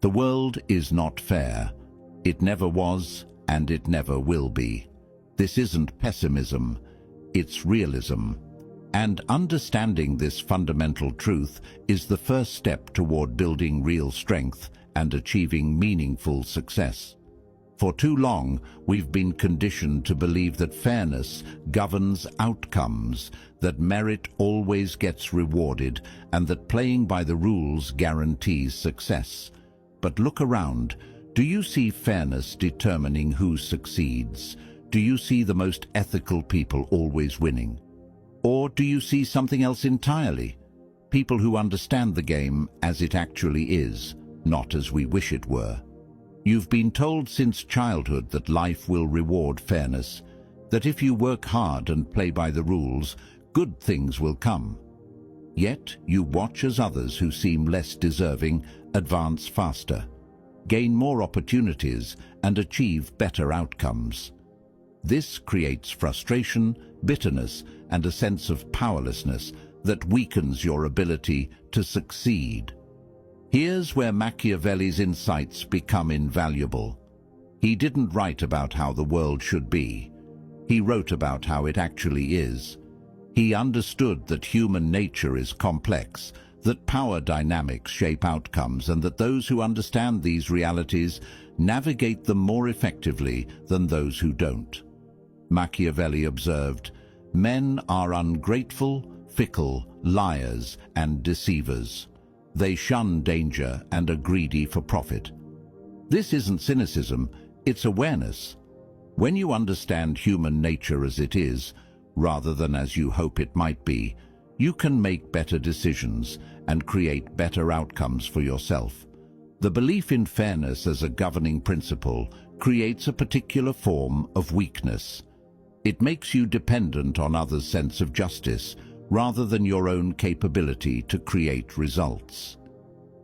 The world is not fair. It never was, and it never will be. This isn't pessimism, it's realism. And understanding this fundamental truth is the first step toward building real strength and achieving meaningful success. For too long, we've been conditioned to believe that fairness governs outcomes, that merit always gets rewarded, and that playing by the rules guarantees success. But look around. Do you see fairness determining who succeeds? Do you see the most ethical people always winning? Or do you see something else entirely? People who understand the game as it actually is, not as we wish it were. You've been told since childhood that life will reward fairness, that if you work hard and play by the rules, good things will come. Yet you watch as others who seem less deserving advance faster, gain more opportunities, and achieve better outcomes. This creates frustration, bitterness, and a sense of powerlessness that weakens your ability to succeed. Here's where Machiavelli's insights become invaluable. He didn't write about how the world should be. He wrote about how it actually is. He understood that human nature is complex, that power dynamics shape outcomes, and that those who understand these realities navigate them more effectively than those who don't. Machiavelli observed, "Men are ungrateful, fickle, liars, and deceivers. They shun danger and are greedy for profit." This isn't cynicism, it's awareness. When you understand human nature as it is, rather than as you hope it might be, you can make better decisions and create better outcomes for yourself. The belief in fairness as a governing principle creates a particular form of weakness. It makes you dependent on others' sense of justice, rather than your own capability to create results.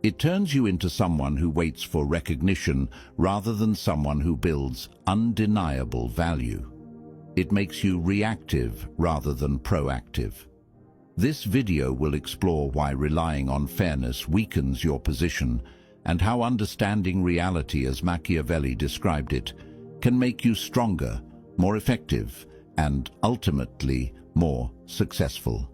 It turns you into someone who waits for recognition rather than someone who builds undeniable value. It makes you reactive rather than proactive. This video will explore why relying on fairness weakens your position and how understanding reality as Machiavelli described it can make you stronger, more effective, and ultimately more successful.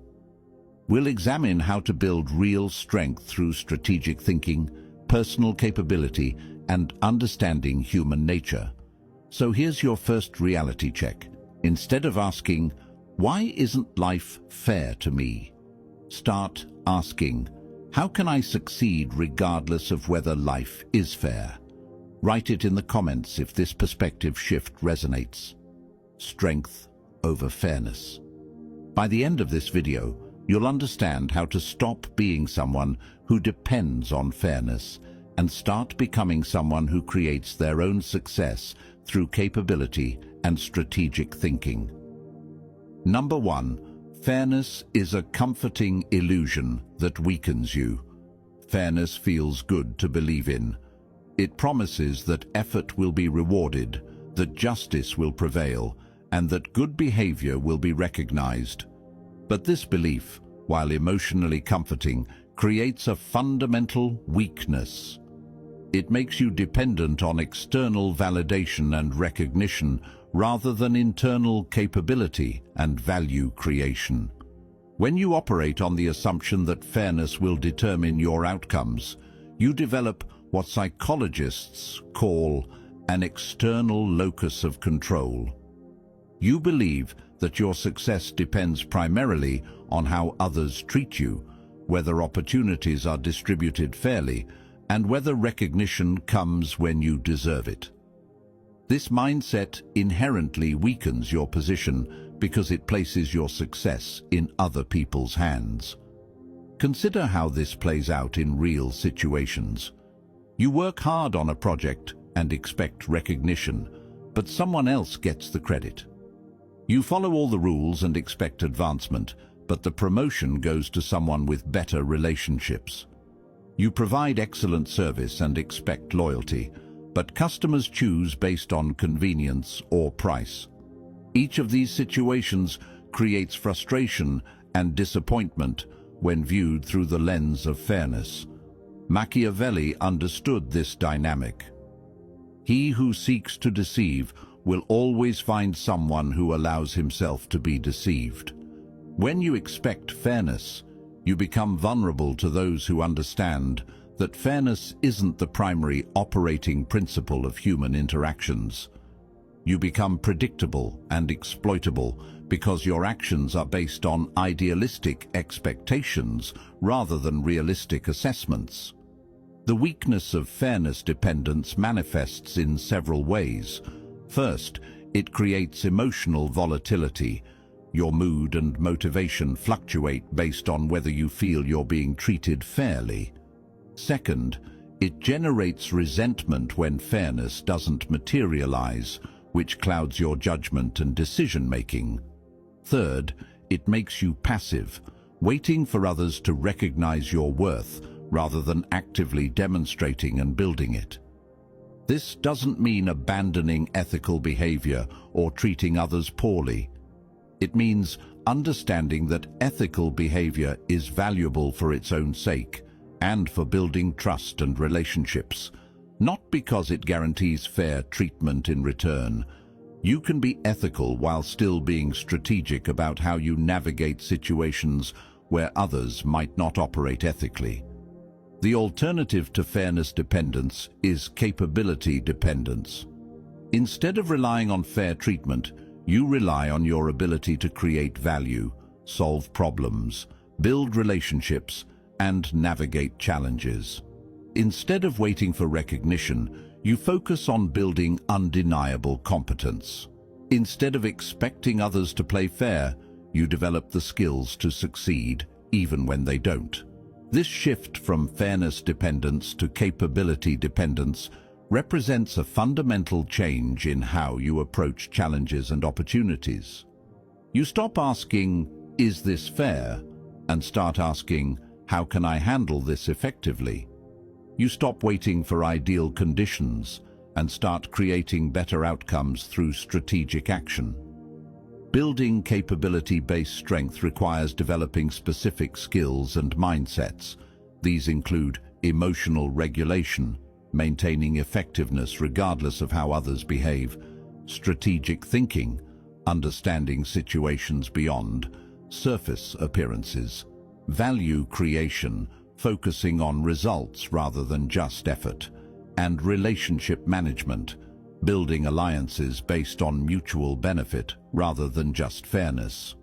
We'll examine how to build real strength through strategic thinking, personal capability, and understanding human nature. So here's your first reality check. Instead of asking, "Why isn't life fair to me?" start asking, "How can I succeed regardless of whether life is fair?" Write it in the comments if this perspective shift resonates. Strength over fairness. By the end of this video, you'll understand how to stop being someone who depends on fairness and start becoming someone who creates their own success through capability and strategic thinking. Number 1, fairness is a comforting illusion that weakens you. Fairness feels good to believe in. It promises that effort will be rewarded, that justice will prevail, and that good behavior will be recognized. But this belief, while emotionally comforting, creates a fundamental weakness. It makes you dependent on external validation and recognition rather than internal capability and value creation. When you operate on the assumption that fairness will determine your outcomes, you develop what psychologists call an external locus of control. You believe that your success depends primarily on how others treat you, whether opportunities are distributed fairly, and whether recognition comes when you deserve it. This mindset inherently weakens your position because it places your success in other people's hands. Consider how this plays out in real situations. You work hard on a project and expect recognition, but someone else gets the credit. You follow all the rules and expect advancement, but the promotion goes to someone with better relationships. You provide excellent service and expect loyalty, but customers choose based on convenience or price. Each of these situations creates frustration and disappointment when viewed through the lens of fairness. Machiavelli understood this dynamic. He who seeks to deceive will always find someone who allows himself to be deceived. When you expect fairness, you become vulnerable to those who understand that fairness isn't the primary operating principle of human interactions. You become predictable and exploitable because your actions are based on idealistic expectations rather than realistic assessments. The weakness of fairness dependence manifests in several ways. First, it creates emotional volatility. Your mood and motivation fluctuate based on whether you feel you're being treated fairly. Second, it generates resentment when fairness doesn't materialize, which clouds your judgment and decision-making. Third, it makes you passive, waiting for others to recognize your worth rather than actively demonstrating and building it. This doesn't mean abandoning ethical behavior or treating others poorly. It means understanding that ethical behavior is valuable for its own sake and for building trust and relationships, not because it guarantees fair treatment in return. You can be ethical while still being strategic about how you navigate situations where others might not operate ethically. The alternative to fairness dependence is capability dependence. Instead of relying on fair treatment, you rely on your ability to create value, solve problems, build relationships, and navigate challenges. Instead of waiting for recognition, you focus on building undeniable competence. Instead of expecting others to play fair, you develop the skills to succeed, even when they don't. This shift from fairness dependence to capability dependence represents a fundamental change in how you approach challenges and opportunities. You stop asking, "Is this fair?" and start asking, "How can I handle this effectively?" You stop waiting for ideal conditions and start creating better outcomes through strategic action. Building capability-based strength requires developing specific skills and mindsets. These include emotional regulation, maintaining effectiveness regardless of how others behave, strategic thinking, understanding situations beyond surface appearances, value creation, focusing on results rather than just effort, and relationship management, building alliances based on mutual benefit rather than just fairness.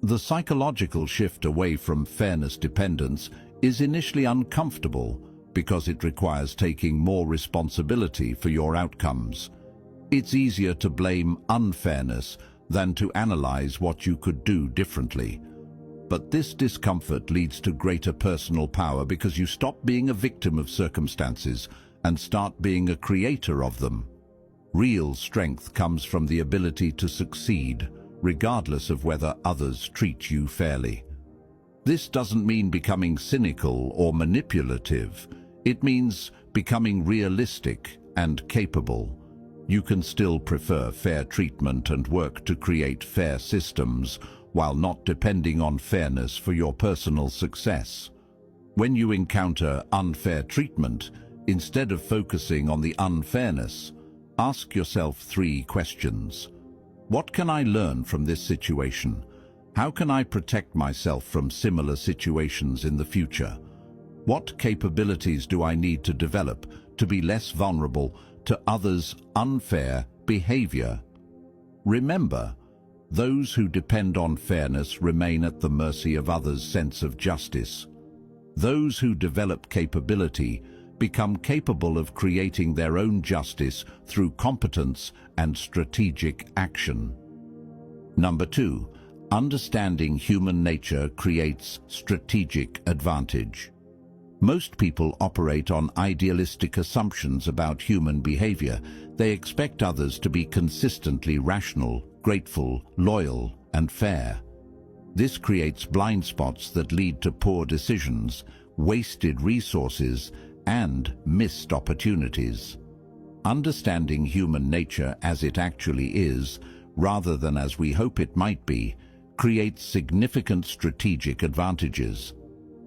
The psychological shift away from fairness dependence is initially uncomfortable because it requires taking more responsibility for your outcomes. It's easier to blame unfairness than to analyze what you could do differently. But this discomfort leads to greater personal power because you stop being a victim of circumstances and start being a creator of them. Real strength comes from the ability to succeed, regardless of whether others treat you fairly. This doesn't mean becoming cynical or manipulative. It means becoming realistic and capable. You can still prefer fair treatment and work to create fair systems while not depending on fairness for your personal success. When you encounter unfair treatment, instead of focusing on the unfairness, ask yourself 3 questions. What can I learn from this situation? How can I protect myself from similar situations in the future? What capabilities do I need to develop to be less vulnerable to others' unfair behavior? Remember, those who depend on fairness remain at the mercy of others' sense of justice. Those who develop capability become capable of creating their own justice through competence and strategic action. Number 2, understanding human nature creates strategic advantage. Most people operate on idealistic assumptions about human behavior. They expect others to be consistently rational, grateful, loyal, and fair. This creates blind spots that lead to poor decisions, wasted resources, and missed opportunities. Understanding human nature as it actually is, rather than as we hope it might be, creates significant strategic advantages.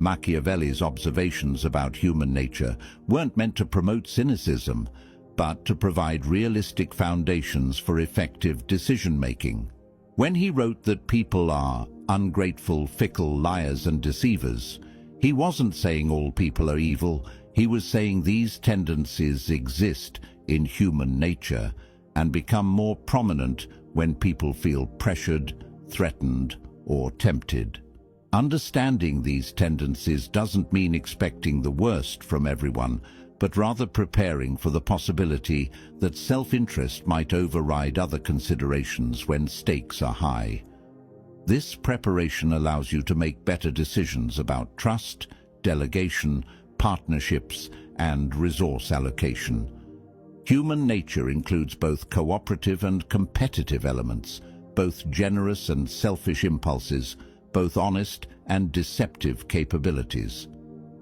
Machiavelli's observations about human nature weren't meant to promote cynicism, but to provide realistic foundations for effective decision-making. When he wrote that people are ungrateful, fickle, liars and deceivers, he wasn't saying all people are evil. He was saying these tendencies exist in human nature and become more prominent when people feel pressured, threatened, or tempted. Understanding these tendencies doesn't mean expecting the worst from everyone, but rather preparing for the possibility that self-interest might override other considerations when stakes are high. This preparation allows you to make better decisions about trust, delegation, partnerships, and resource allocation. Human nature includes both cooperative and competitive elements, both generous and selfish impulses, both honest and deceptive capabilities.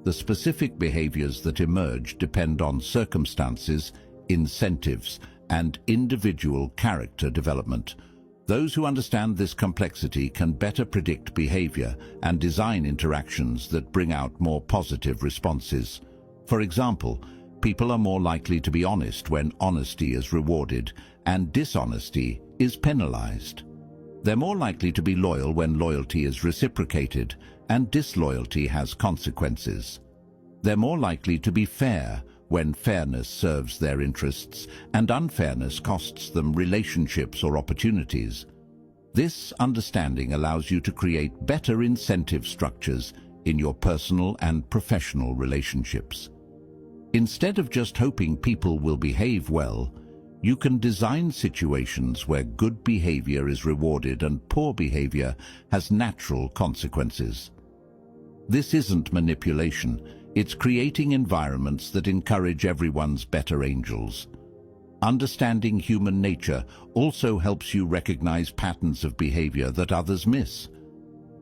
The specific behaviors that emerge depend on circumstances, incentives, and individual character development. Those who understand this complexity can better predict behavior and design interactions that bring out more positive responses. For example, people are more likely to be honest when honesty is rewarded and dishonesty is penalized. They're more likely to be loyal when loyalty is reciprocated and disloyalty has consequences. They're more likely to be fair when fairness serves their interests and unfairness costs them relationships or opportunities. This understanding allows you to create better incentive structures in your personal and professional relationships. Instead of just hoping people will behave well, you can design situations where good behavior is rewarded and poor behavior has natural consequences. This isn't manipulation, it's creating environments that encourage everyone's better angels. Understanding human nature also helps you recognize patterns of behavior that others miss.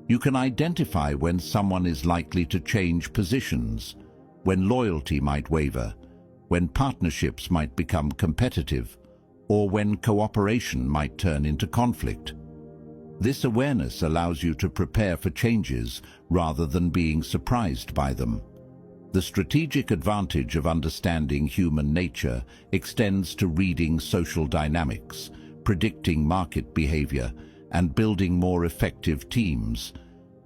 You can identify when someone is likely to change positions, when loyalty might waver, when partnerships might become competitive, or when cooperation might turn into conflict. This awareness allows you to prepare for changes rather than being surprised by them. The strategic advantage of understanding human nature extends to reading social dynamics, predicting market behavior, and building more effective teams.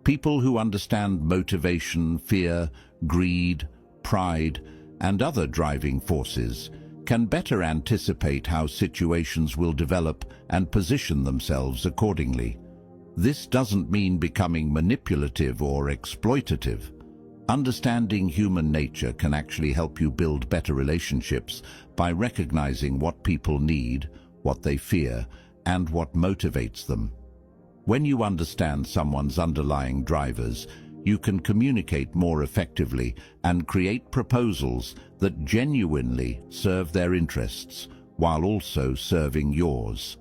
People who understand motivation, fear, greed, pride, and other driving forces can better anticipate how situations will develop and position themselves accordingly. This doesn't mean becoming manipulative or exploitative. Understanding human nature can actually help you build better relationships by recognizing what people need, what they fear, and what motivates them. When you understand someone's underlying drivers, you can communicate more effectively and create proposals that genuinely serve their interests while also serving yours.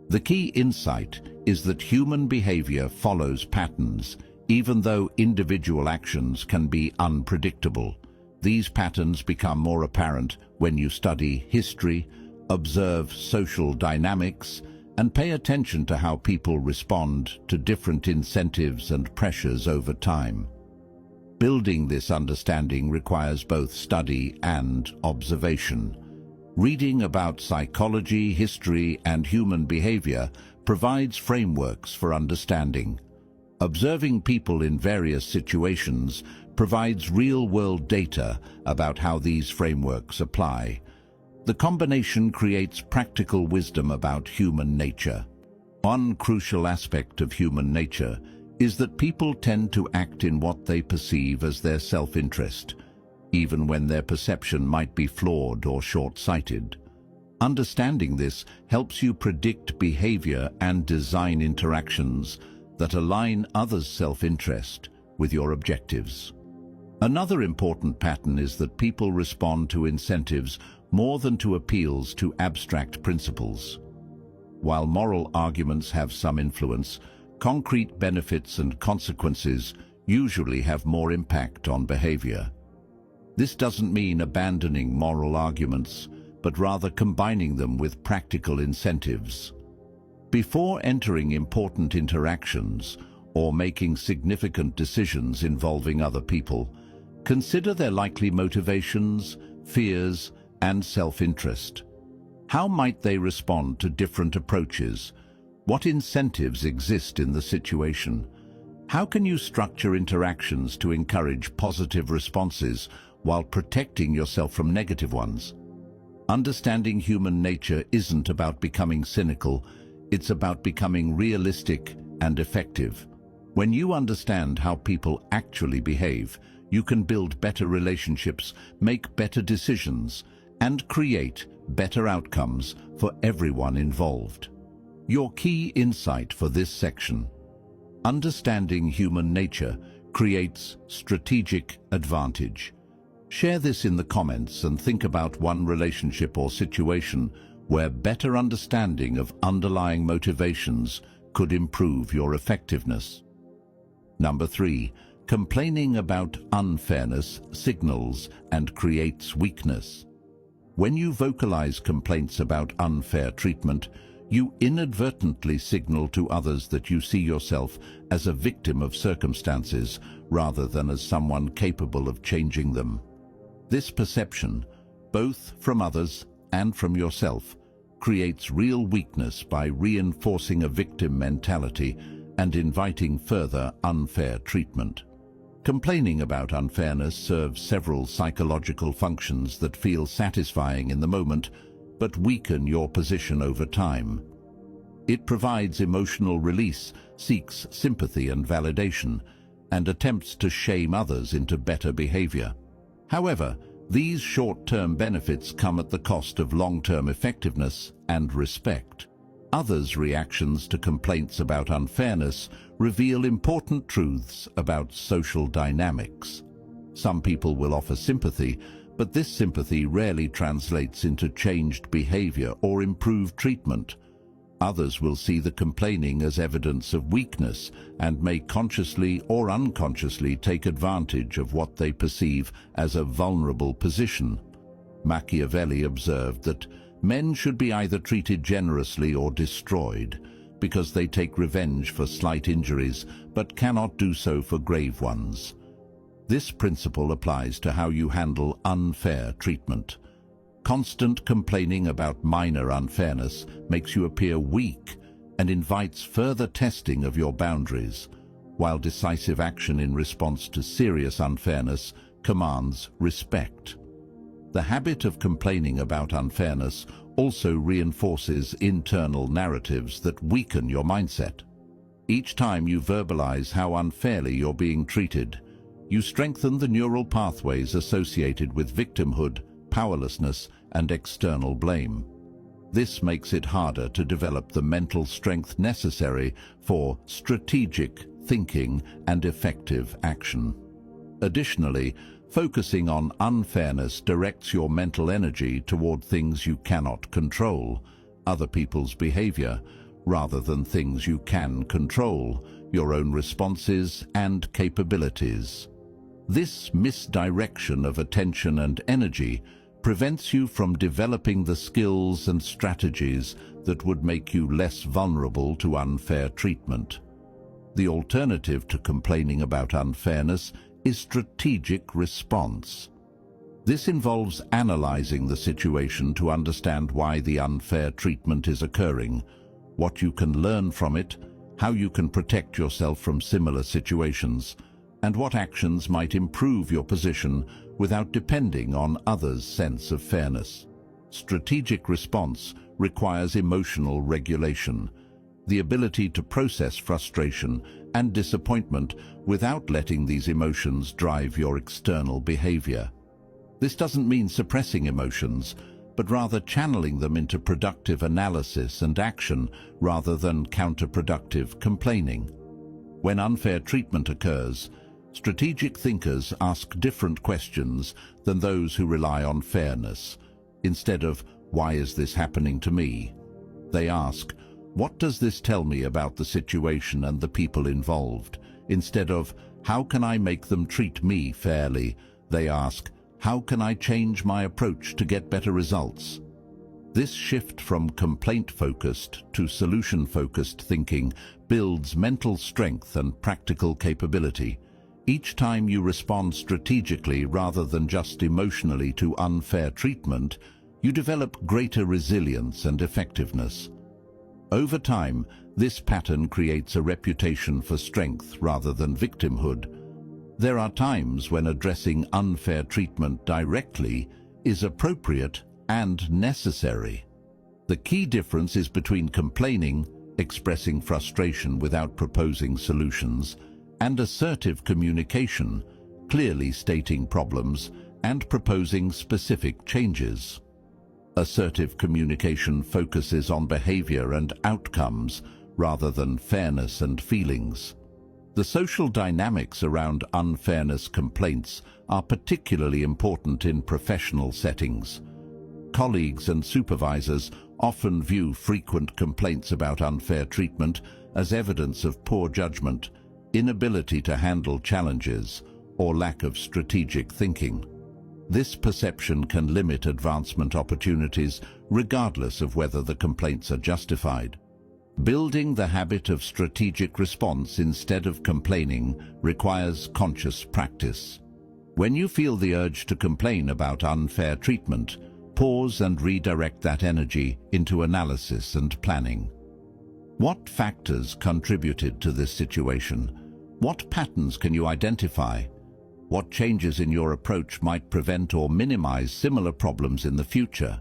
The key insight is that human behavior follows patterns, even though individual actions can be unpredictable. These patterns become more apparent when you study history, observe social dynamics, and pay attention to how people respond to different incentives and pressures over time. Building this understanding requires both study and observation. Reading about psychology, history, and human behavior provides frameworks for understanding. Observing people in various situations provides real-world data about how these frameworks apply. The combination creates practical wisdom about human nature. One crucial aspect of human nature is that people tend to act in what they perceive as their self-interest, even when their perception might be flawed or short-sighted. Understanding this helps you predict behavior and design interactions that align others' self-interest with your objectives. Another important pattern is that people respond to incentives more than to appeals to abstract principles. While moral arguments have some influence, concrete benefits and consequences usually have more impact on behavior. This doesn't mean abandoning moral arguments, but rather combining them with practical incentives. Before entering important interactions, or making significant decisions involving other people, consider their likely motivations, fears, and self-interest. How might they respond to different approaches? What incentives exist in the situation? How can you structure interactions to encourage positive responses while protecting yourself from negative ones? Understanding human nature isn't about becoming cynical, it's about becoming realistic and effective. When you understand how people actually behave, you can build better relationships, make better decisions, and create better outcomes for everyone involved. Your key insight for this section: understanding human nature creates strategic advantage. Share this in the comments and think about one relationship or situation where better understanding of underlying motivations could improve your effectiveness. Number 3. Complaining about unfairness signals and creates weakness. When you vocalize complaints about unfair treatment, you inadvertently signal to others that you see yourself as a victim of circumstances rather than as someone capable of changing them. This perception, both from others and from yourself, creates real weakness by reinforcing a victim mentality and inviting further unfair treatment. Complaining about unfairness serves several psychological functions that feel satisfying in the moment, but weaken your position over time. It provides emotional release, seeks sympathy and validation, and attempts to shame others into better behavior. However, these short-term benefits come at the cost of long-term effectiveness and respect. Others' reactions to complaints about unfairness reveal important truths about social dynamics. Some people will offer sympathy, but this sympathy rarely translates into changed behavior or improved treatment. Others will see the complaining as evidence of weakness and may consciously or unconsciously take advantage of what they perceive as a vulnerable position. Machiaveli observed that men should be either treated generously or destroyed, because they take revenge for slight injuries but cannot do so for grave ones. This principle applies to how you handle unfair treatment. Constant complaining about minor unfairness makes you appear weak and invites further testing of your boundaries, while decisive action in response to serious unfairness commands respect. The habit of complaining about unfairness also reinforces internal narratives that weaken your mindset. Each time you verbalize how unfairly you're being treated, you strengthen the neural pathways associated with victimhood, powerlessness, and external blame. This makes it harder to develop the mental strength necessary for strategic thinking and effective action. Additionally, focusing on unfairness directs your mental energy toward things you cannot control, other people's behavior, rather than things you can control, your own responses and capabilities. This misdirection of attention and energy prevents you from developing the skills and strategies that would make you less vulnerable to unfair treatment. The alternative to complaining about unfairness is strategic response. This involves analyzing the situation to understand why the unfair treatment is occurring, what you can learn from it, how you can protect yourself from similar situations, and what actions might improve your position without depending on others' sense of fairness. Strategic response requires emotional regulation, the ability to process frustration and disappointment without letting these emotions drive your external behavior. This doesn't mean suppressing emotions, but rather channeling them into productive analysis and action rather than counterproductive complaining. When unfair treatment occurs, strategic thinkers ask different questions than those who rely on fairness. Instead of, "Why is this happening to me?" they ask, "What does this tell me about the situation and the people involved?" Instead of, "How can I make them treat me fairly?" they ask, "How can I change my approach to get better results?" This shift from complaint-focused to solution-focused thinking builds mental strength and practical capability. Each time you respond strategically rather than just emotionally to unfair treatment, you develop greater resilience and effectiveness. Over time, this pattern creates a reputation for strength rather than victimhood. There are times when addressing unfair treatment directly is appropriate and necessary. The key difference is between complaining, expressing frustration without proposing solutions, and assertive communication, clearly stating problems and proposing specific changes. Assertive communication focuses on behavior and outcomes rather than fairness and feelings. The social dynamics around unfairness complaints are particularly important in professional settings. Colleagues and supervisors often view frequent complaints about unfair treatment as evidence of poor judgment, inability to handle challenges, or lack of strategic thinking. This perception can limit advancement opportunities regardless of whether the complaints are justified. Building the habit of strategic response instead of complaining requires conscious practice. When you feel the urge to complain about unfair treatment, pause and redirect that energy into analysis and planning. What factors contributed to this situation? What patterns can you identify? What changes in your approach might prevent or minimize similar problems in the future?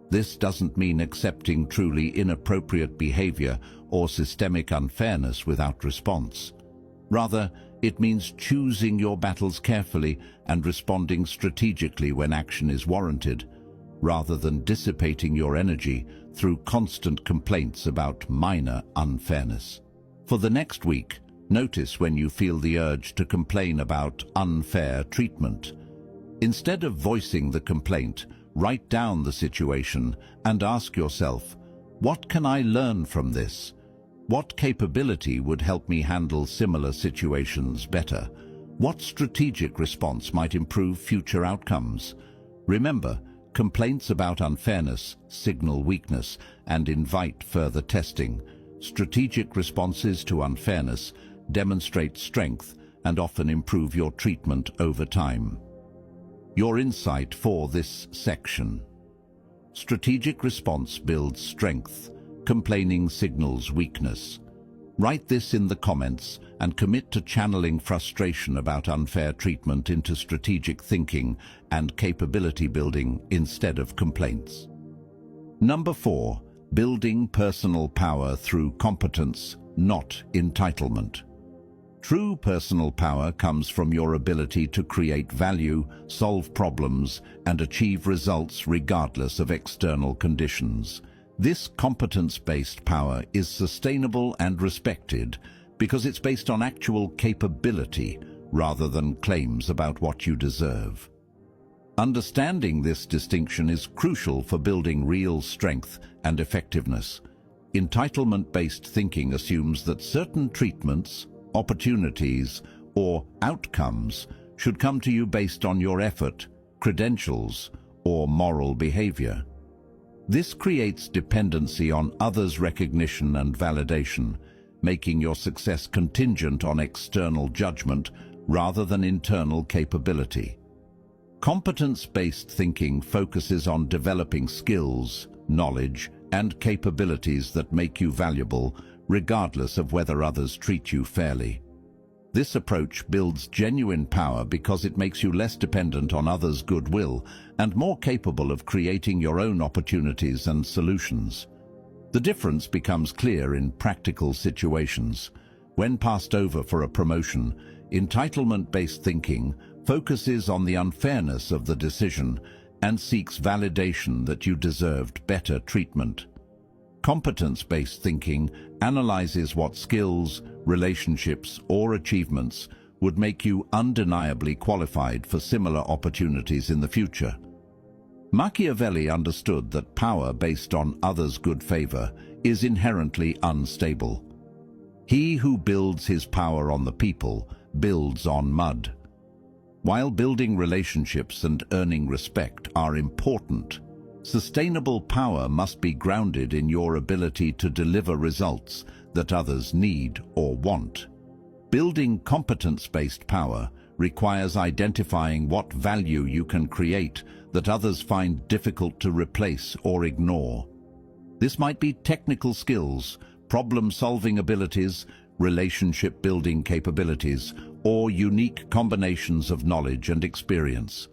This doesn't mean accepting truly inappropriate behavior or systemic unfairness without response. Rather, it means choosing your battles carefully and responding strategically when action is warranted, rather than dissipating your energy through constant complaints about minor unfairness. For the next week, notice when you feel the urge to complain about unfair treatment. Instead of voicing the complaint, write down the situation and ask yourself, what can I learn from this? What capability would help me handle similar situations better? What strategic response might improve future outcomes? Remember, complaints about unfairness signal weakness and invite further testing. Strategic responses to unfairness demonstrate strength and often improve your treatment over time. Your insight for this section. Strategic response builds strength. Complaining signals weakness. Write this in the comments and commit to channeling frustration about unfair treatment into strategic thinking and capability building instead of complaints. Number 4. Building personal power through competence, not entitlement. True personal power comes from your ability to create value, solve problems, and achieve results regardless of external conditions. This competence-based power is sustainable and respected because it's based on actual capability rather than claims about what you deserve. Understanding this distinction is crucial for building real strength and effectiveness. Entitlement-based thinking assumes that certain treatments, opportunities, or outcomes should come to you based on your effort, credentials, or moral behavior. This creates dependency on others' recognition and validation, making your success contingent on external judgment rather than internal capability. Competence-based thinking focuses on developing skills, knowledge, and capabilities that make you valuable, regardless of whether others treat you fairly. This approach builds genuine power because it makes you less dependent on others' goodwill and more capable of creating your own opportunities and solutions. The difference becomes clear in practical situations. When passed over for a promotion, entitlement-based thinking focuses on the unfairness of the decision and seeks validation that you deserved better treatment. Competence-based thinking analyzes what skills, relationships, or achievements would make you undeniably qualified for similar opportunities in the future. Machiavelli understood that power based on others' good favor is inherently unstable. He who builds his power on the people builds on mud. While building relationships and earning respect are important, Sustainable power must be grounded in your ability to deliver results that others need or want. Building competence-based power requires identifying what value you can create that others find difficult to replace or ignore. This might be technical skills, problem-solving abilities, relationship-building capabilities, or unique combinations of knowledge and experience.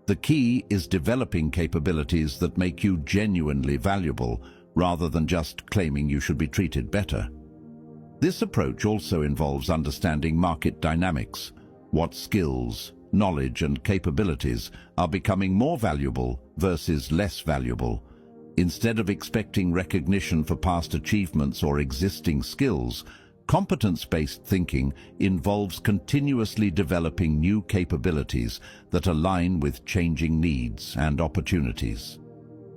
The key is developing capabilities that make you genuinely valuable, rather than just claiming you should be treated better. This approach also involves understanding market dynamics, what skills, knowledge, and capabilities are becoming more valuable versus less valuable. Instead of expecting recognition for past achievements or existing skills, competence-based thinking involves continuously developing new capabilities that align with changing needs and opportunities.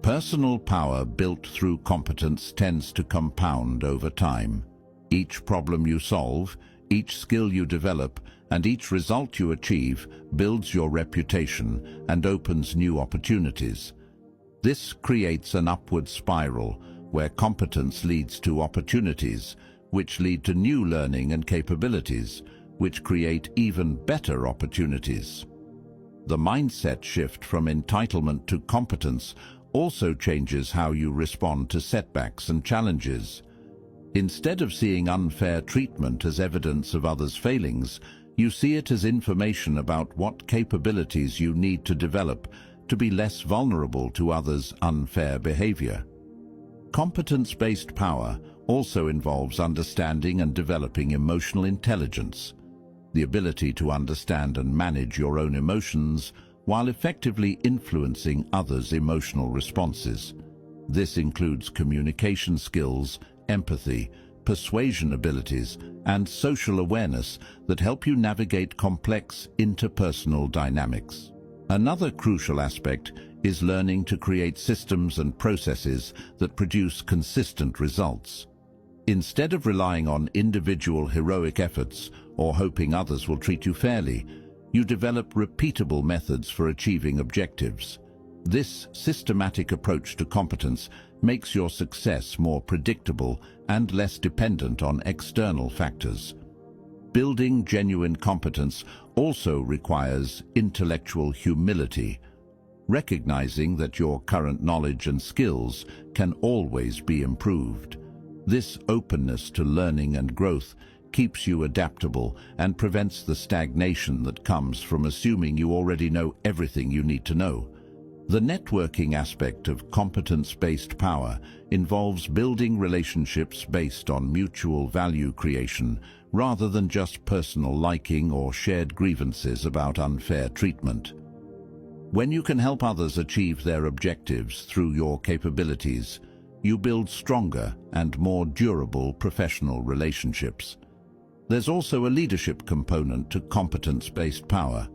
Personal power built through competence tends to compound over time. Each problem you solve, each skill you develop, and each result you achieve builds your reputation and opens new opportunities. This creates an upward spiral where competence leads to opportunities, which lead to new learning and capabilities, which create even better opportunities. The mindset shift from entitlement to competence also changes how you respond to setbacks and challenges. Instead of seeing unfair treatment as evidence of others' failings, you see it as information about what capabilities you need to develop to be less vulnerable to others' unfair behavior. Competence-based power also involves understanding and developing emotional intelligence, the ability to understand and manage your own emotions while effectively influencing others' emotional responses. This includes communication skills, empathy, persuasion abilities, and social awareness that help you navigate complex interpersonal dynamics. Another crucial aspect is learning to create systems and processes that produce consistent results. Instead of relying on individual heroic efforts or hoping others will treat you fairly, you develop repeatable methods for achieving objectives. This systematic approach to competence makes your success more predictable and less dependent on external factors. Building genuine competence also requires intellectual humility, recognizing that your current knowledge and skills can always be improved. This openness to learning and growth keeps you adaptable and prevents the stagnation that comes from assuming you already know everything you need to know. The networking aspect of competence-based power involves building relationships based on mutual value creation rather than just personal liking or shared grievances about unfair treatment. When you can help others achieve their objectives through your capabilities, you build stronger and more durable professional relationships. There's also a leadership component to competence-based power.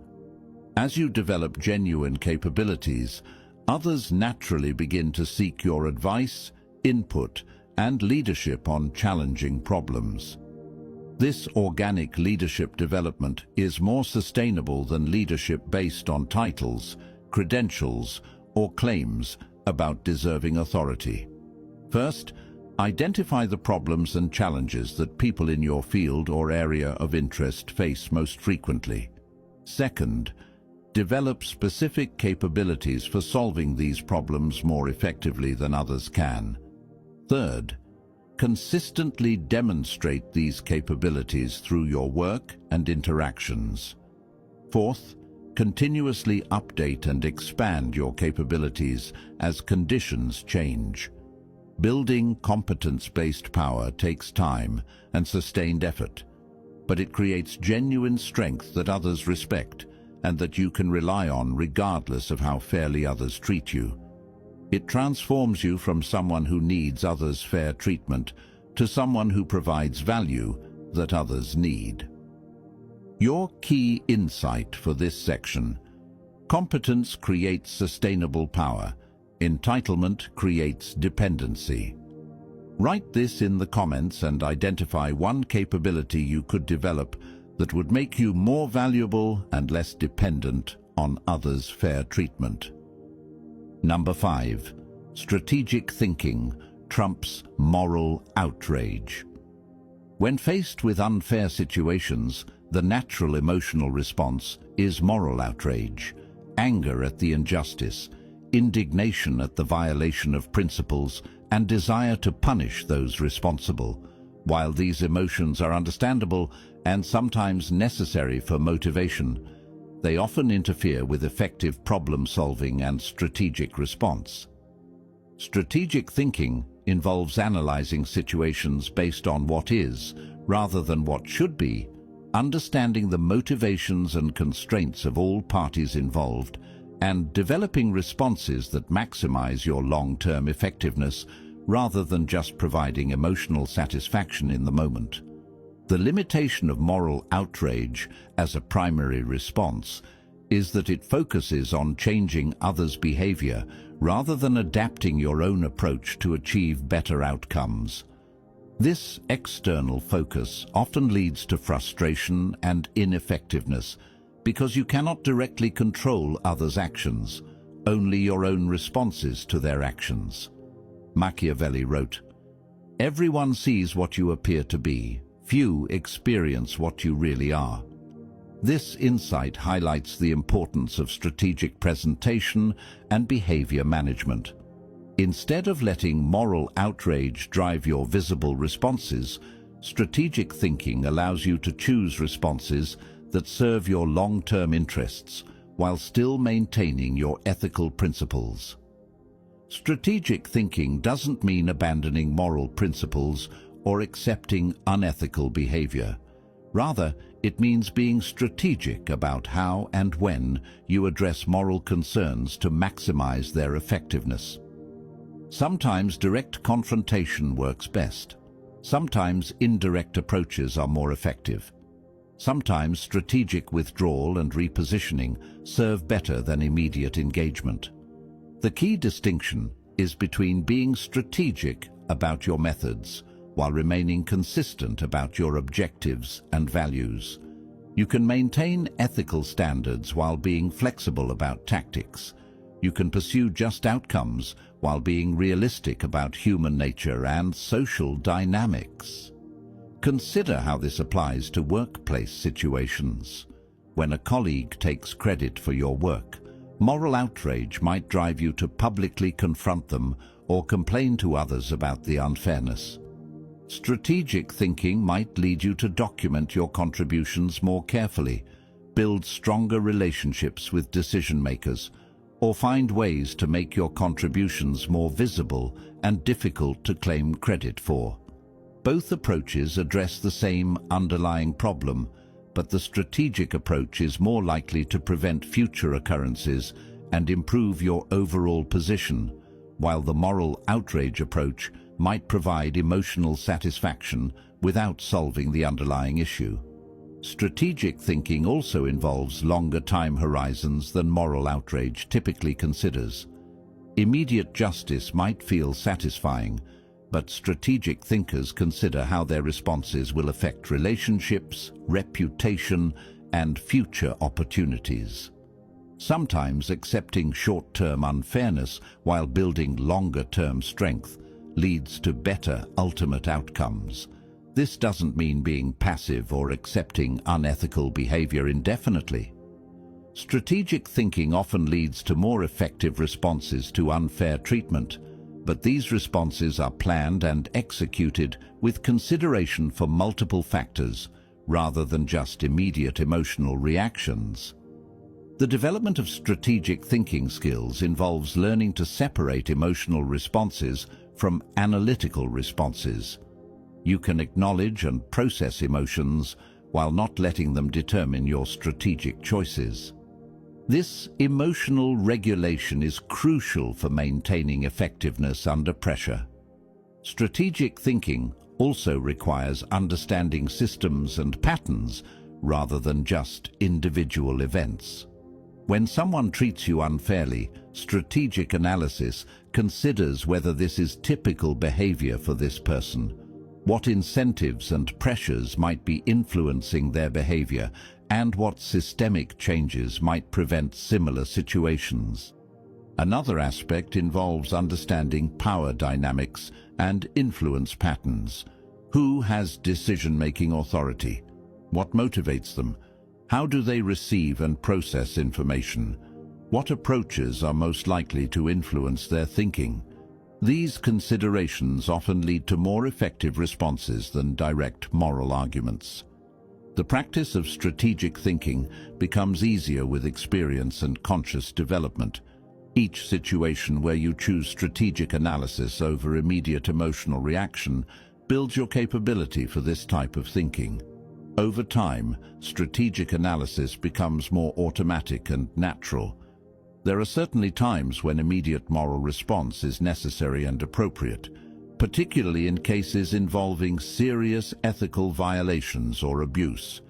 As you develop genuine capabilities, others naturally begin to seek your advice, input, and leadership on challenging problems. This organic leadership development is more sustainable than leadership based on titles, credentials, or claims about deserving authority. First, identify the problems and challenges that people in your field or area of interest face most frequently. Second, develop specific capabilities for solving these problems more effectively than others can. Third, consistently demonstrate these capabilities through your work and interactions. Fourth, continuously update and expand your capabilities as conditions change. Building competence-based power takes time and sustained effort, but it creates genuine strength that others respect and that you can rely on regardless of how fairly others treat you. It transforms you from someone who needs others' fair treatment to someone who provides value that others need. Your key insight for this section: competence creates sustainable power. Entitlement creates dependency. Write this in the comments and identify one capability you could develop that would make you more valuable and less dependent on others' fair treatment. Number 5. Strategic thinking trumps moral outrage. When faced with unfair situations, the natural emotional response is moral outrage, anger at the injustice, indignation at the violation of principles, and desire to punish those responsible. While these emotions are understandable and sometimes necessary for motivation, they often interfere with effective problem-solving and strategic response. Strategic thinking involves analyzing situations based on what is, rather than what should be, understanding the motivations and constraints of all parties involved, and developing responses that maximize your long-term effectiveness rather than just providing emotional satisfaction in the moment. The limitation of moral outrage as a primary response is that it focuses on changing others' behavior rather than adapting your own approach to achieve better outcomes. This external focus often leads to frustration and ineffectiveness because you cannot directly control others' actions, only your own responses to their actions. Machiaveli wrote, "Everyone sees what you appear to be. Few experience what you really are." This insight highlights the importance of strategic presentation and behavior management. Instead of letting moral outrage drive your visible responses, strategic thinking allows you to choose responses that serve your long-term interests while still maintaining your ethical principles. Strategic thinking doesn't mean abandoning moral principles or accepting unethical behavior. Rather, it means being strategic about how and when you address moral concerns to maximize their effectiveness. Sometimes direct confrontation works best. Sometimes indirect approaches are more effective. Sometimes strategic withdrawal and repositioning serve better than immediate engagement. The key distinction is between being strategic about your methods while remaining consistent about your objectives and values. You can maintain ethical standards while being flexible about tactics. You can pursue just outcomes while being realistic about human nature and social dynamics. Consider how this applies to workplace situations. When a colleague takes credit for your work, moral outrage might drive you to publicly confront them or complain to others about the unfairness. Strategic thinking might lead you to document your contributions more carefully, build stronger relationships with decision-makers, or find ways to make your contributions more visible and difficult to claim credit for. Both approaches address the same underlying problem, but the strategic approach is more likely to prevent future occurrences and improve your overall position, while the moral outrage approach might provide emotional satisfaction without solving the underlying issue. Strategic thinking also involves longer time horizons than moral outrage typically considers. Immediate justice might feel satisfying, but strategic thinkers consider how their responses will affect relationships, reputation, and future opportunities. Sometimes accepting short-term unfairness while building longer-term strength leads to better ultimate outcomes. This doesn't mean being passive or accepting unethical behavior indefinitely. Strategic thinking often leads to more effective responses to unfair treatment, but these responses are planned and executed with consideration for multiple factors rather than just immediate emotional reactions. The development of strategic thinking skills involves learning to separate emotional responses from analytical responses. You can acknowledge and process emotions while not letting them determine your strategic choices. This emotional regulation is crucial for maintaining effectiveness under pressure. Strategic thinking also requires understanding systems and patterns rather than just individual events. When someone treats you unfairly, strategic analysis considers whether this is typical behavior for this person, what incentives and pressures might be influencing their behavior, and what systemic changes might prevent similar situations. Another aspect involves understanding power dynamics and influence patterns. Who has decision-making authority? What motivates them? How do they receive and process information? What approaches are most likely to influence their thinking? These considerations often lead to more effective responses than direct moral arguments. The practice of strategic thinking becomes easier with experience and conscious development. Each situation where you choose strategic analysis over immediate emotional reaction builds your capability for this type of thinking. Over time, strategic analysis becomes more automatic and natural. There are certainly times when immediate moral response is necessary and appropriate, particularly in cases involving serious ethical violations or abuse.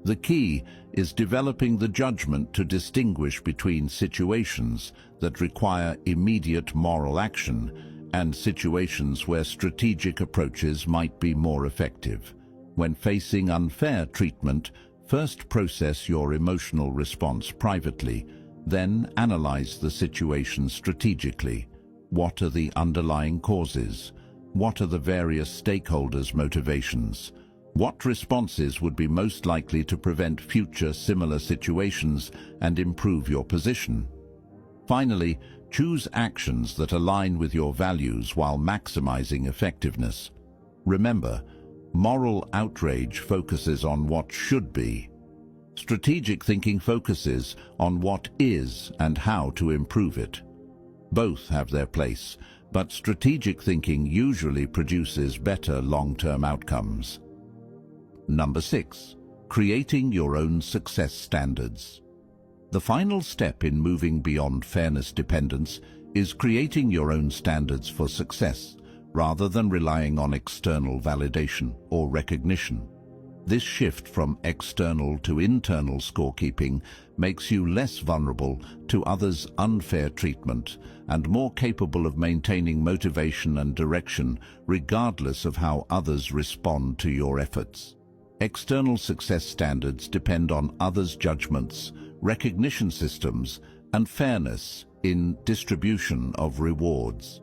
The key is developing the judgment to distinguish between situations that require immediate moral action and situations where strategic approaches might be more effective. When facing unfair treatment, first process your emotional response privately, then analyze the situation strategically. What are the underlying causes? What are the various stakeholders' motivations? What responses would be most likely to prevent future similar situations and improve your position? Finally, choose actions that align with your values while maximizing effectiveness. Remember, moral outrage focuses on what should be. Strategic thinking focuses on what is and how to improve it. Both have their place, but strategic thinking usually produces better long-term outcomes. Number 6. Creating your own success standards. The final step in moving beyond fairness dependence is creating your own standards for success, rather than relying on external validation or recognition. This shift from external to internal scorekeeping makes you less vulnerable to others' unfair treatment and more capable of maintaining motivation and direction regardless of how others respond to your efforts. External success standards depend on others' judgments, recognition systems, and fairness in distribution of rewards.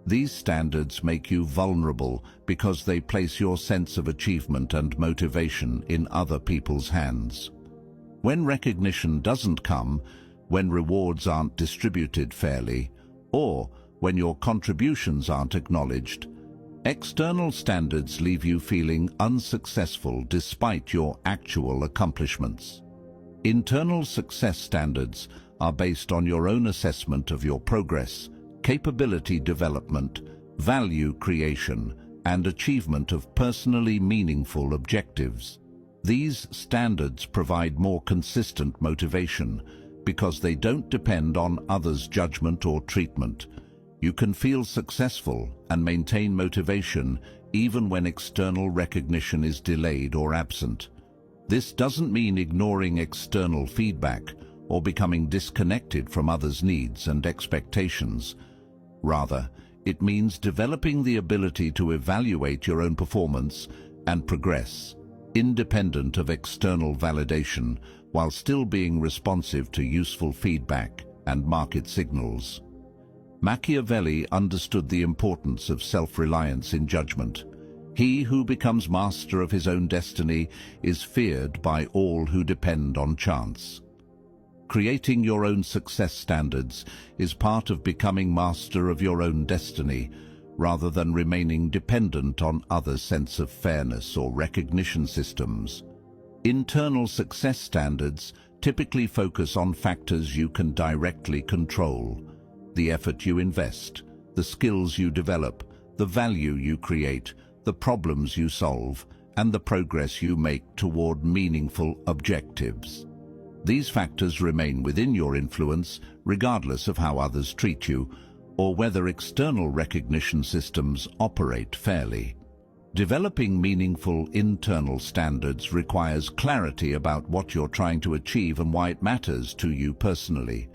These standards make you vulnerable because they place your sense of achievement and motivation in other people's hands. When recognition doesn't come, when rewards aren't distributed fairly, or when your contributions aren't acknowledged, external standards leave you feeling unsuccessful despite your actual accomplishments. Internal success standards are based on your own assessment of your progress, capability development, value creation, and achievement of personally meaningful objectives. These standards provide more consistent motivation because they don't depend on others' judgment or treatment. You can feel successful and maintain motivation even when external recognition is delayed or absent. This doesn't mean ignoring external feedback or becoming disconnected from others' needs and expectations. Rather, it means developing the ability to evaluate your own performance and progress, independent of external validation, while still being responsive to useful feedback and market signals. Machiaveli understood the importance of self-reliance in judgment. He who becomes master of his own destiny is feared by all who depend on chance. Creating your own success standards is part of becoming master of your own destiny, rather than remaining dependent on others' sense of fairness or recognition systems. Internal success standards typically focus on factors you can directly control: the effort you invest, the skills you develop, the value you create, the problems you solve, and the progress you make toward meaningful objectives. These factors remain within your influence regardless of how others treat you or whether external recognition systems operate fairly. Developing meaningful internal standards requires clarity about what you're trying to achieve and why it matters to you personally.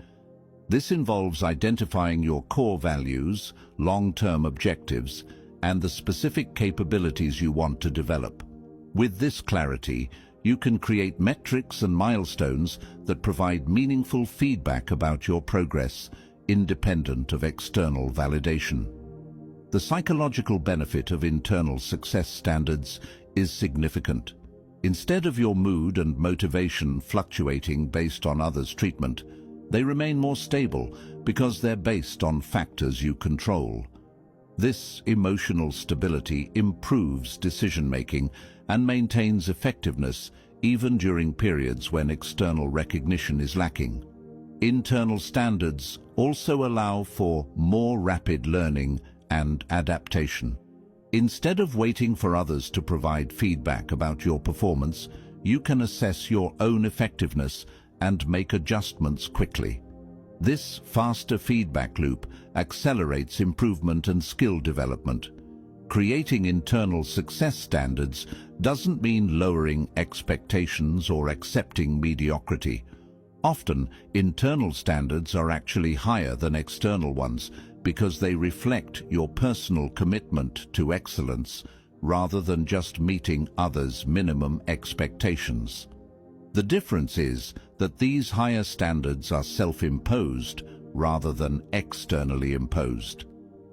This involves identifying your core values, long-term objectives, and the specific capabilities you want to develop. With this clarity, you can create metrics and milestones that provide meaningful feedback about your progress, independent of external validation. The psychological benefit of internal success standards is significant. Instead of your mood and motivation fluctuating based on others' treatment, they remain more stable because they're based on factors you control. This emotional stability improves decision-making and maintains effectiveness even during periods when external recognition is lacking. Internal standards also allow for more rapid learning and adaptation. Instead of waiting for others to provide feedback about your performance, you can assess your own effectiveness and make adjustments quickly. This faster feedback loop accelerates improvement and skill development. Creating internal success standards doesn't mean lowering expectations or accepting mediocrity. Often, internal standards are actually higher than external ones because they reflect your personal commitment to excellence rather than just meeting others' minimum expectations. The difference is that these higher standards are self-imposed rather than externally imposed.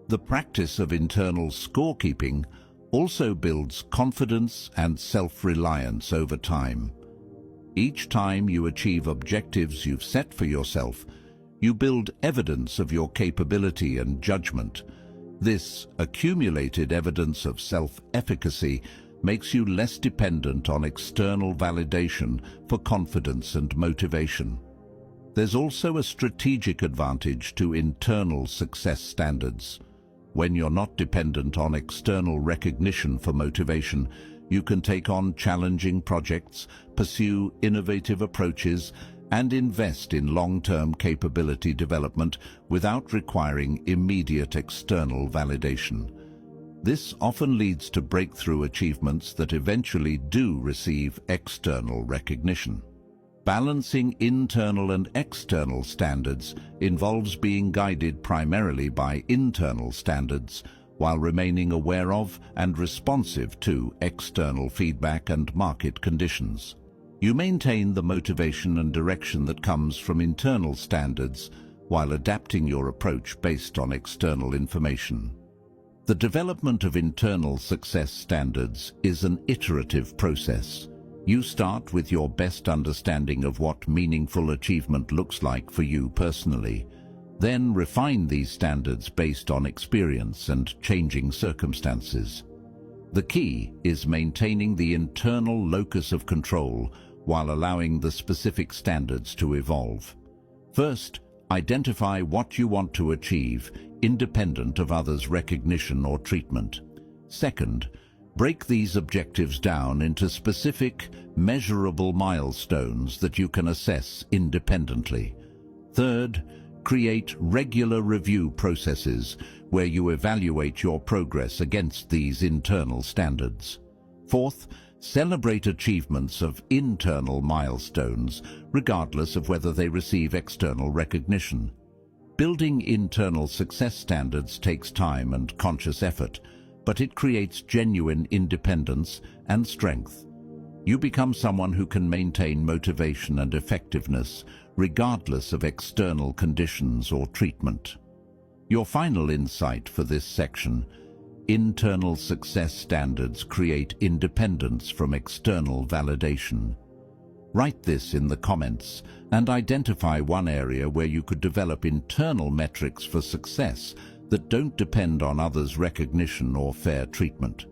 The practice of internal scorekeeping also builds confidence and self-reliance over time. Each time you achieve objectives you've set for yourself, you build evidence of your capability and judgment. This accumulated evidence of self-efficacy makes you less dependent on external validation for confidence and motivation. There's also a strategic advantage to internal success standards. When you're not dependent on external recognition for motivation, you can take on challenging projects, pursue innovative approaches, and invest in long-term capability development without requiring immediate external validation. This often leads to breakthrough achievements that eventually do receive external recognition. Balancing internal and external standards involves being guided primarily by internal standards while remaining aware of and responsive to external feedback and market conditions. You maintain the motivation and direction that comes from internal standards while adapting your approach based on external information. The development of internal success standards is an iterative process. You start with your best understanding of what meaningful achievement looks like for you personally, then refine these standards based on experience and changing circumstances. The key is maintaining the internal locus of control while allowing the specific standards to evolve. First, identify what you want to achieve, independent of others' recognition or treatment. Second, break these objectives down into specific, measurable milestones that you can assess independently. Third, create regular review processes where you evaluate your progress against these internal standards. Fourth, celebrate achievements of internal milestones, regardless of whether they receive external recognition. Building internal success standards takes time and conscious effort, but it creates genuine independence and strength. You become someone who can maintain motivation and effectiveness, regardless of external conditions or treatment. Your final insight for this section: internal success standards create independence from external validation. Write this in the comments and identify one area where you could develop internal metrics for success that don't depend on others' recognition or fair treatment.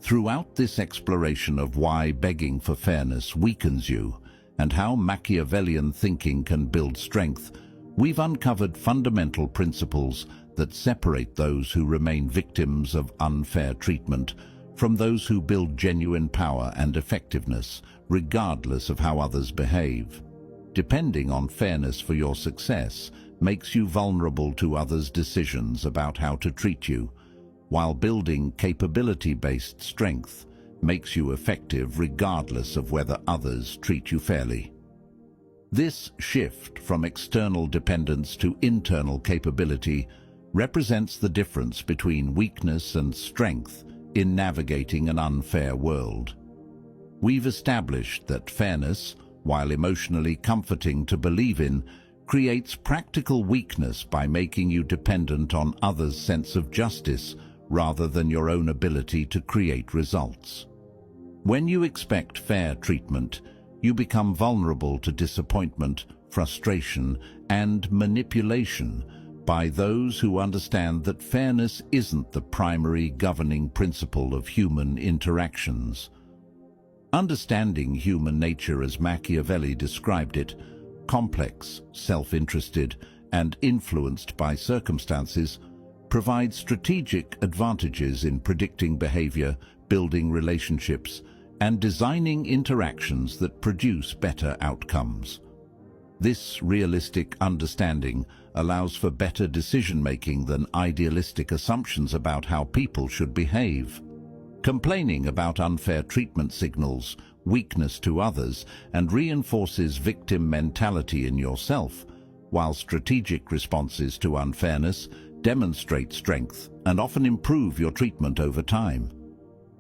Throughout this exploration of why begging for fairness weakens you and how Machiavellian thinking can build strength, we've uncovered fundamental principles that separate those who remain victims of unfair treatment from those who build genuine power and effectiveness, regardless of how others behave. Depending on fairness for your success makes you vulnerable to others' decisions about how to treat you, while building capability-based strength makes you effective regardless of whether others treat you fairly. This shift from external dependence to internal capability represents the difference between weakness and strength in navigating an unfair world. We've established that fairness, while emotionally comforting to believe in, creates practical weakness by making you dependent on others' sense of justice rather than your own ability to create results. When you expect fair treatment, you become vulnerable to disappointment, frustration, and manipulation by those who understand that fairness isn't the primary governing principle of human interactions. Understanding human nature as Machiavelli described it, complex, self-interested, and influenced by circumstances, provides strategic advantages in predicting behavior, building relationships, and designing interactions that produce better outcomes. This realistic understanding allows for better decision-making than idealistic assumptions about how people should behave. Complaining about unfair treatment signals weakness to others and reinforces victim mentality in yourself, while strategic responses to unfairness demonstrate strength and often improve your treatment over time.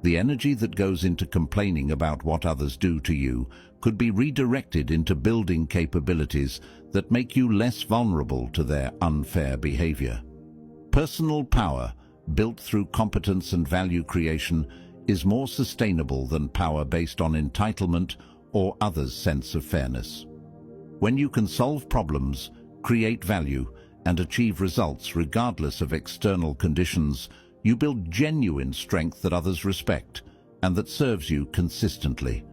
The energy that goes into complaining about what others do to you could be redirected into building capabilities that make you less vulnerable to their unfair behavior. Personal power, built through competence and value creation, is more sustainable than power based on entitlement or others' sense of fairness. When you can solve problems, create value, and achieve results regardless of external conditions, you build genuine strength that others respect and that serves you consistently.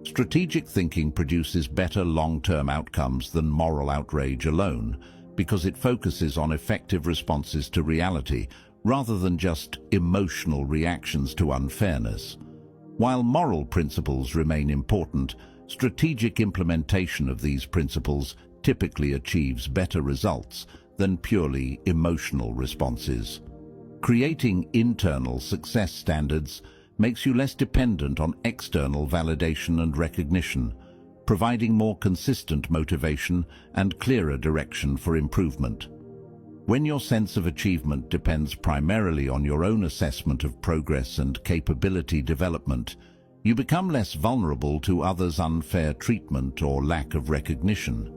Strategic thinking produces better long-term outcomes than moral outrage alone because it focuses on effective responses to reality rather than just emotional reactions to unfairness. While moral principles remain important, strategic implementation of these principles typically achieves better results than purely emotional responses. Creating internal success standards makes you less dependent on external validation and recognition, providing more consistent motivation and clearer direction for improvement. When your sense of achievement depends primarily on your own assessment of progress and capability development, you become less vulnerable to others' unfair treatment or lack of recognition.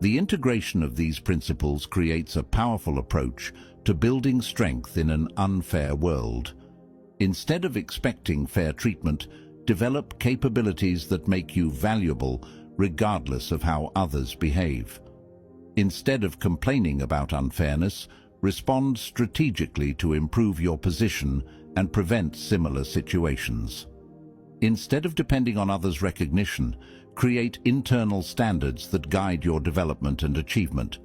The integration of these principles creates a powerful approach to building strength in an unfair world. Instead of expecting fair treatment, develop capabilities that make you valuable regardless of how others behave. Instead of complaining about unfairness, respond strategically to improve your position and prevent similar situations. Instead of depending on others' recognition, create internal standards that guide your development and achievement.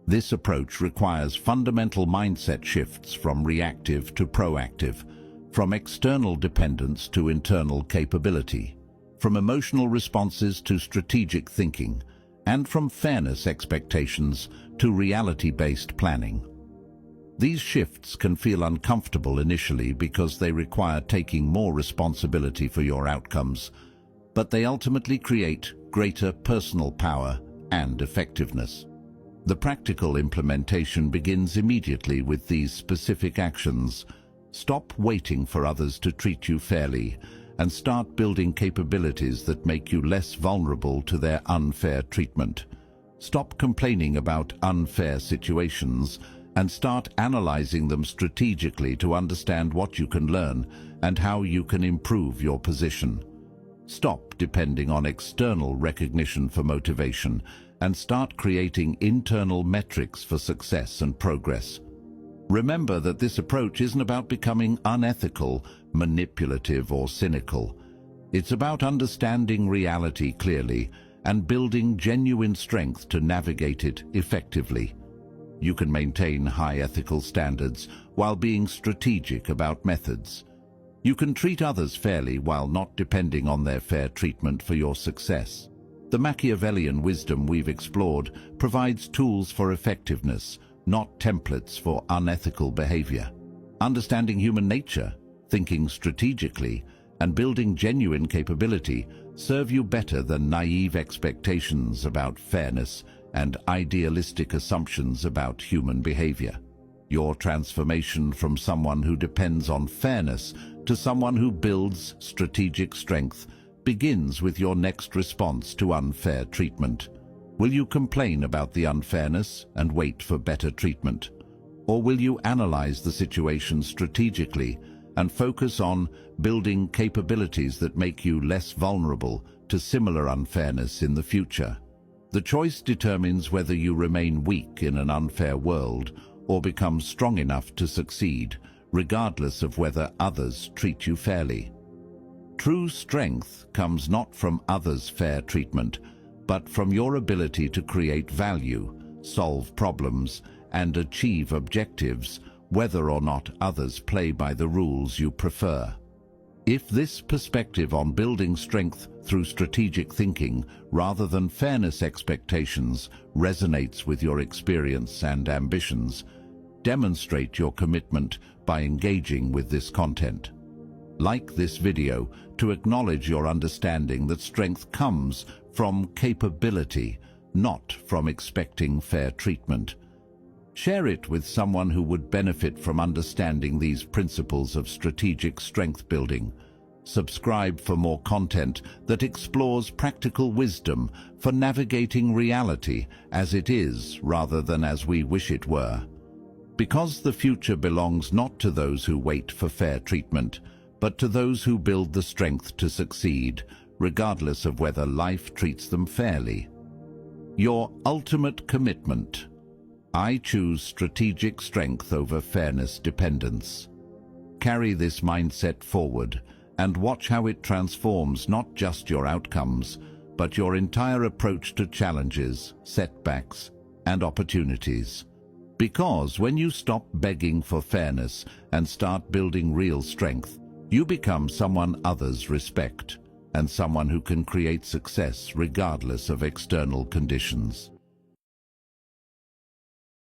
This approach requires fundamental mindset shifts from reactive to proactive, from external dependence to internal capability, from emotional responses to strategic thinking, and from fairness expectations to reality-based planning. These shifts can feel uncomfortable initially because they require taking more responsibility for your outcomes, but they ultimately create greater personal power and effectiveness. The practical implementation begins immediately with these specific actions. Stop waiting for others to treat you fairly and start building capabilities that make you less vulnerable to their unfair treatment. Stop complaining about unfair situations and start analyzing them strategically to understand what you can learn and how you can improve your position. Stop depending on external recognition for motivation and start creating internal metrics for success and progress. Remember that this approach isn't about becoming unethical, manipulative, or cynical. It's about understanding reality clearly and building genuine strength to navigate it effectively. You can maintain high ethical standards while being strategic about methods. You can treat others fairly while not depending on their fair treatment for your success. The Machiavellian wisdom we've explored provides tools for effectiveness, not templates for unethical behavior. Understanding human nature, thinking strategically, and building genuine capability serve you better than naive expectations about fairness and idealistic assumptions about human behavior. Your transformation from someone who depends on fairness to someone who builds strategic strength begins with your next response to unfair treatment. Will you complain about the unfairness and wait for better treatment? Or will you analyze the situation strategically and focus on building capabilities that make you less vulnerable to similar unfairness in the future? The choice determines whether you remain weak in an unfair world or become strong enough to succeed, regardless of whether others treat you fairly. True strength comes not from others' fair treatment, but from your ability to create value, solve problems, and achieve objectives, whether or not others play by the rules you prefer. If this perspective on building strength through strategic thinking rather than fairness expectations resonates with your experience and ambitions, demonstrate your commitment by engaging with this content. Like this video to acknowledge your understanding that strength comes from capability, not from expecting fair treatment. Share it with someone who would benefit from understanding these principles of strategic strength building. Subscribe for more content that explores practical wisdom for navigating reality as it is rather than as we wish it were. Because the future belongs not to those who wait for fair treatment, but to those who build the strength to succeed, regardless of whether life treats them fairly. Your ultimate commitment. I choose strategic strength over fairness dependence. Carry this mindset forward and watch how it transforms not just your outcomes, but your entire approach to challenges, setbacks, and opportunities. Because when you stop begging for fairness and start building real strength, you become someone others respect, and someone who can create success regardless of external conditions.